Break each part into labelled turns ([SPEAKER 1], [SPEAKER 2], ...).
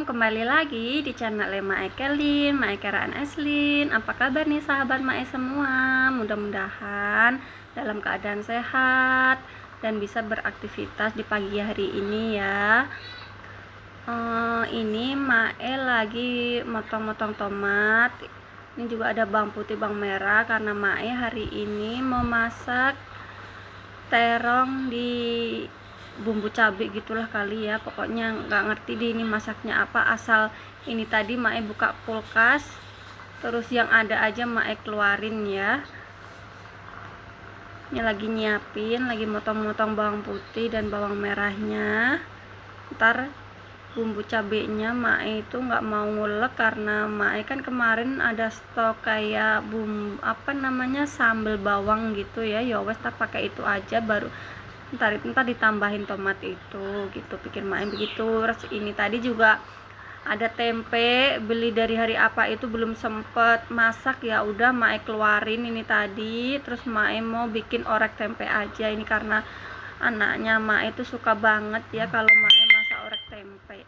[SPEAKER 1] kembali lagi di channel Mae Kelin, Mae Keraan Eslin. Apa kabar nih sahabat Mae semua? Mudah-mudahan dalam keadaan sehat dan bisa beraktivitas di pagi hari ini ya. Ini Mae lagi motong-motong tomat. Ini juga ada bawang putih, bawang merah karena Mae hari ini mau masak terong di bumbu cabai gitulah kali ya, pokoknya nggak ngerti deh ini masaknya apa, asal ini tadi Mae buka kulkas terus yang ada aja Mae keluarin ya. Ini lagi nyiapin, lagi motong-motong bawang putih dan bawang merahnya. Ntar bumbu cabenya Mae itu nggak mau ngulek karena Mae kan kemarin ada stok kayak bumbu sambal bawang gitu ya. Ya wes tak pakai itu aja, baru ntar ditambahin tomat itu gitu, pikir Mae begitu. Terus ini tadi juga ada tempe beli dari hari apa itu, belum sempet masak ya udah Mae keluarin ini tadi. Terus Mae mau bikin orek tempe aja ini karena anaknya Mae itu suka banget ya kalau Mae masak orek tempe.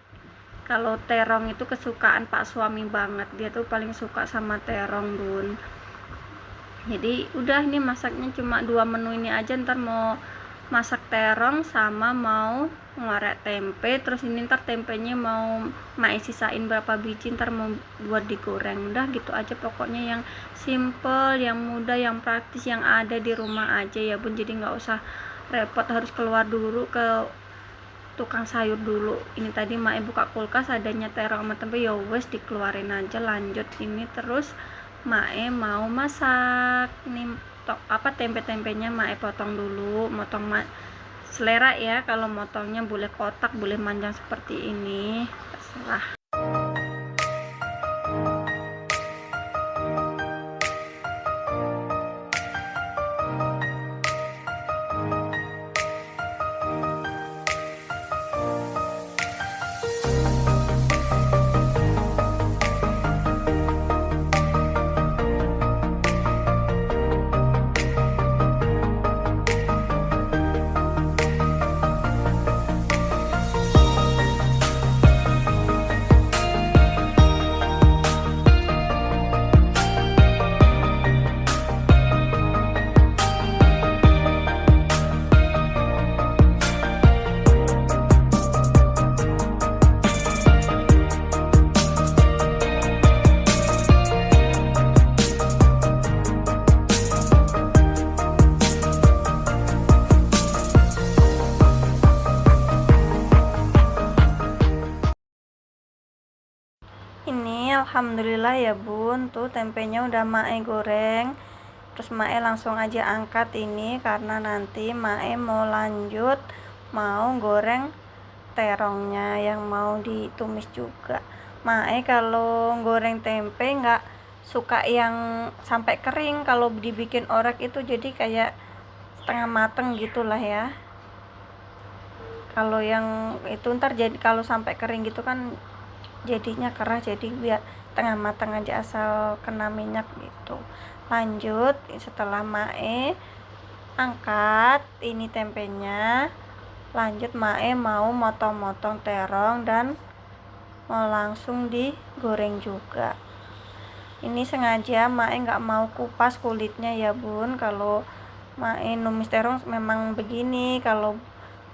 [SPEAKER 1] Kalau terong itu kesukaan Pak suami banget, dia tuh paling suka sama terong bun. Jadi udah ini masaknya cuma 2 menu ini aja, ntar mau masak terong sama mau ngorek tempe. Terus ini ntar tempenya mau Mae sisain berapa biji, ntar mau buat digoreng. Udah gitu aja pokoknya, yang simple, yang mudah, yang praktis, yang ada di rumah aja ya bun. Jadi nggak usah repot harus keluar dulu ke tukang sayur dulu. Ini tadi Mae buka kulkas adanya terong sama tempe, ya wes dikeluarin aja. Lanjut ini terus Mae mau masak nih tempe-tempenya Mae potong dulu, motong selera ya, kalau motongnya boleh kotak boleh panjang seperti ini terserah. Ini alhamdulillah ya bun, tuh tempenya udah Mae goreng. Terus Mae langsung aja angkat ini karena nanti Mae mau lanjut mau goreng terongnya yang mau ditumis juga. Mae kalau goreng tempe nggak suka yang sampai kering, kalau dibikin orek itu jadi kayak setengah mateng gitulah ya. Kalau yang itu ntar jadi kalau sampai kering gitu kan jadinya keras, jadi biar tengah matang aja asal kena minyak gitu. Lanjut setelah Mae angkat ini tempenya, lanjut Mae mau motong-motong terong dan mau langsung digoreng juga. Ini sengaja Mae nggak mau kupas kulitnya ya bun. Kalau Mae numis terong memang begini, kalau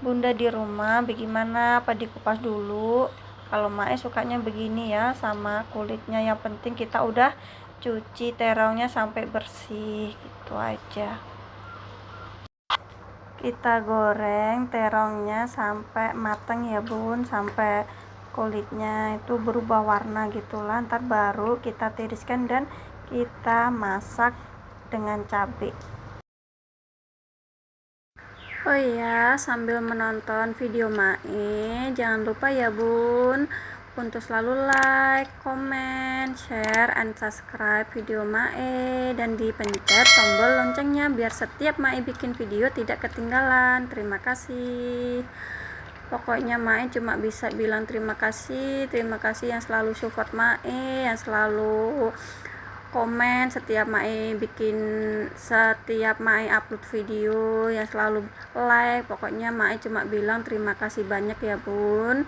[SPEAKER 1] bunda di rumah bagaimana, apa dikupas dulu? Kalau Mae sukanya begini ya, sama kulitnya. Yang penting kita udah cuci terongnya sampai bersih gitu aja. Kita goreng terongnya sampai mateng ya bun, sampai kulitnya itu berubah warna gitulah. Ntar baru kita tiriskan dan kita masak dengan cabai. Oh iya, sambil menonton video Mae, jangan lupa ya bun untuk selalu like, comment, share, and subscribe video Mae, dan dipencet tombol loncengnya biar setiap Mae bikin video tidak ketinggalan. Terima kasih. Pokoknya Mae cuma bisa bilang terima kasih yang selalu support Mae, yang selalu komen setiap Mae upload video, yang selalu like. Pokoknya Mae cuma bilang terima kasih banyak ya bun.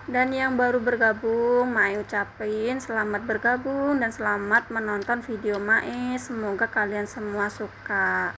[SPEAKER 1] Dan yang baru bergabung, Mae ucapin selamat bergabung dan selamat menonton video Mae. Semoga kalian semua suka.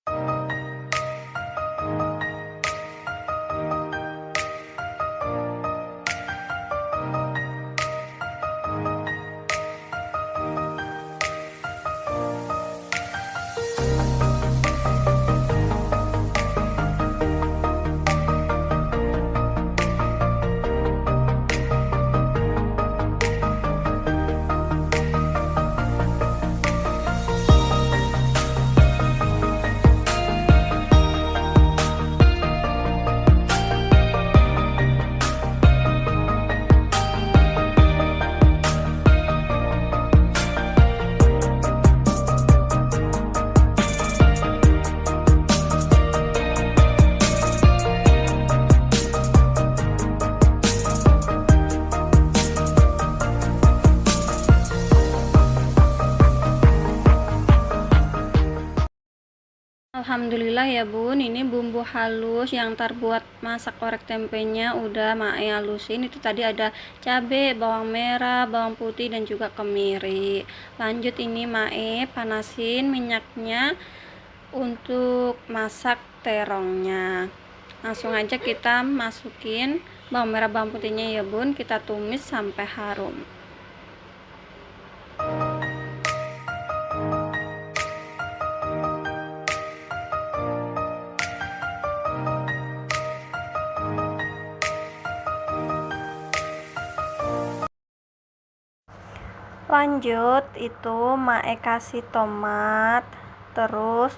[SPEAKER 1] Alhamdulillah ya bun, ini bumbu halus yang terbuat masak orek tempenya udah Mae halusin. Itu tadi ada cabai, bawang merah, bawang putih dan juga kemiri. Lanjut ini Mae panasin minyaknya untuk masak terongnya. Langsung aja kita masukin bawang merah, bawang putihnya ya bun, kita tumis sampai harum. Lanjut itu Mae kasih tomat, terus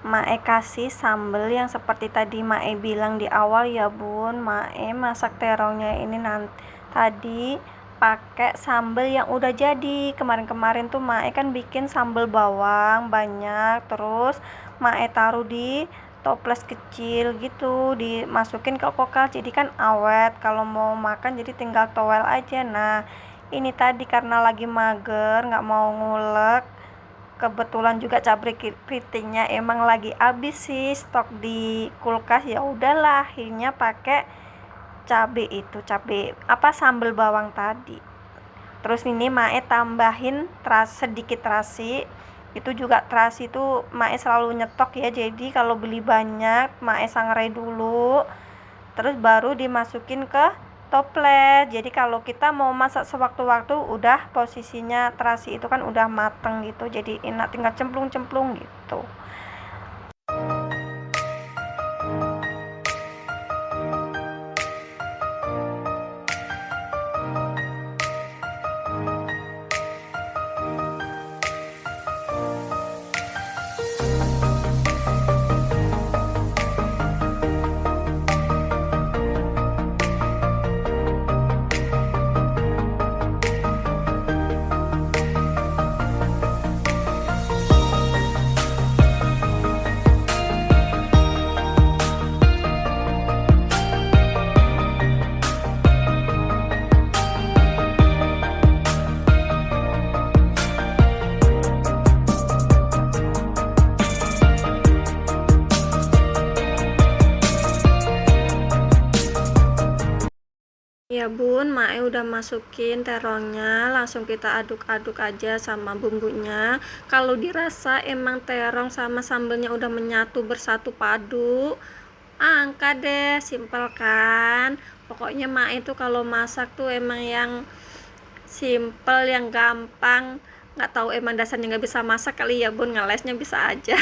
[SPEAKER 1] Mae kasih sambal yang seperti tadi Mae bilang di awal ya bun. Mae masak terongnya ini nanti tadi pakai sambal yang udah jadi. Kemarin-kemarin tuh Mae kan bikin sambal bawang banyak, terus Mae taruh di toples kecil gitu, dimasukin ke kulkas, jadi kan awet. Kalau mau makan jadi tinggal towel aja. Nah ini tadi karena lagi mager nggak mau ngulek, kebetulan juga cabai keritingnya emang lagi habis sih stok di kulkas, ya udahlah akhirnya pakai cabai itu, cabai sambal bawang tadi. Terus ini Mae tambahin sedikit terasi. Itu juga terasi itu Mae selalu nyetok ya, jadi kalau beli banyak Mae sangrai dulu terus baru dimasukin ke toples. Jadi kalau kita mau masak sewaktu-waktu udah posisinya terasi itu kan udah mateng gitu, jadi enak tinggal cemplung-cemplung gitu. Ya bun, Mae udah masukin terongnya, langsung kita aduk-aduk aja sama bumbunya. Kalau dirasa emang terong sama sambelnya udah menyatu bersatu padu, angkat deh, simpel kan. Pokoknya Mae tuh kalau masak tuh emang yang simpel, yang gampang. Nggak tahu emang dasarnya nggak bisa masak kali ya bun, ngelesnya bisa aja.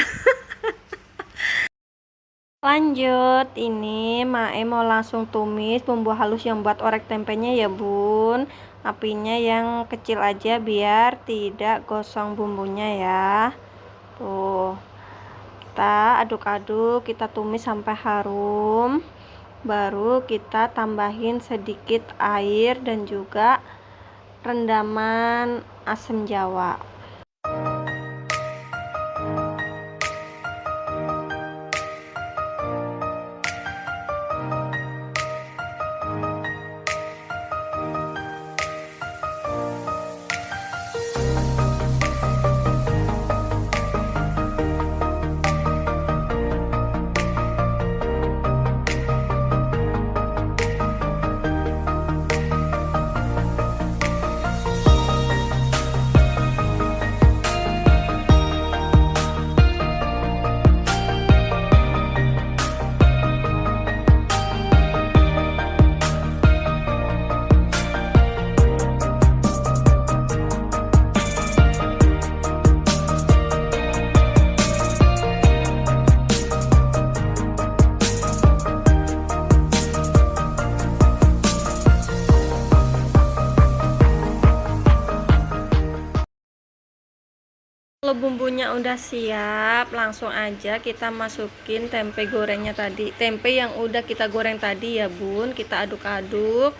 [SPEAKER 1] Lanjut, ini Mae mau langsung tumis bumbu halus yang buat orek tempenya ya bun. Apinya yang kecil aja biar tidak gosong bumbunya ya. Tuh, kita aduk-aduk, kita tumis sampai harum. Baru kita tambahin sedikit air dan juga rendaman asam jawa. Kalau bumbunya udah siap, langsung aja kita masukin tempe gorengnya tadi. Tempe yang udah kita goreng tadi ya bun, kita aduk-aduk.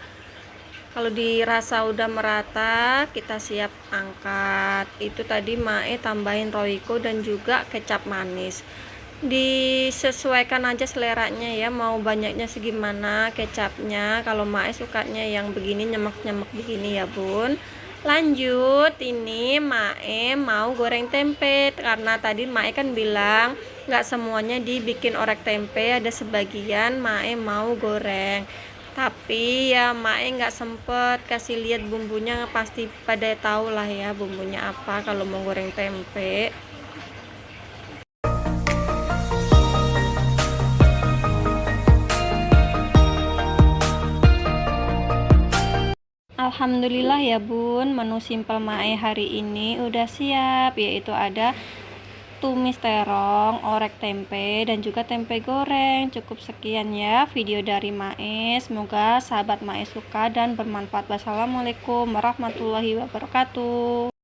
[SPEAKER 1] Kalau dirasa udah merata, kita siap angkat. Itu tadi mae tambahin roiko dan juga kecap manis. Disesuaikan aja seleranya ya, mau banyaknya segimana kecapnya. Kalau mae sukanya yang begini, nyemek-nyemek begini ya bun. Lanjut, ini mae mau goreng tempe karena tadi mae kan bilang nggak semuanya dibikin orek tempe, ada sebagian mae mau goreng, tapi ya mae nggak sempet kasih lihat bumbunya. Pasti pada tahu lah ya bumbunya apa kalau mau goreng tempe. Alhamdulillah ya bun, menu simpel mae hari ini udah siap, yaitu ada tumis terong, orek tempe, dan juga tempe goreng. Cukup sekian ya video dari mae, semoga sahabat mae suka dan bermanfaat. Wassalamualaikum warahmatullahi wabarakatuh.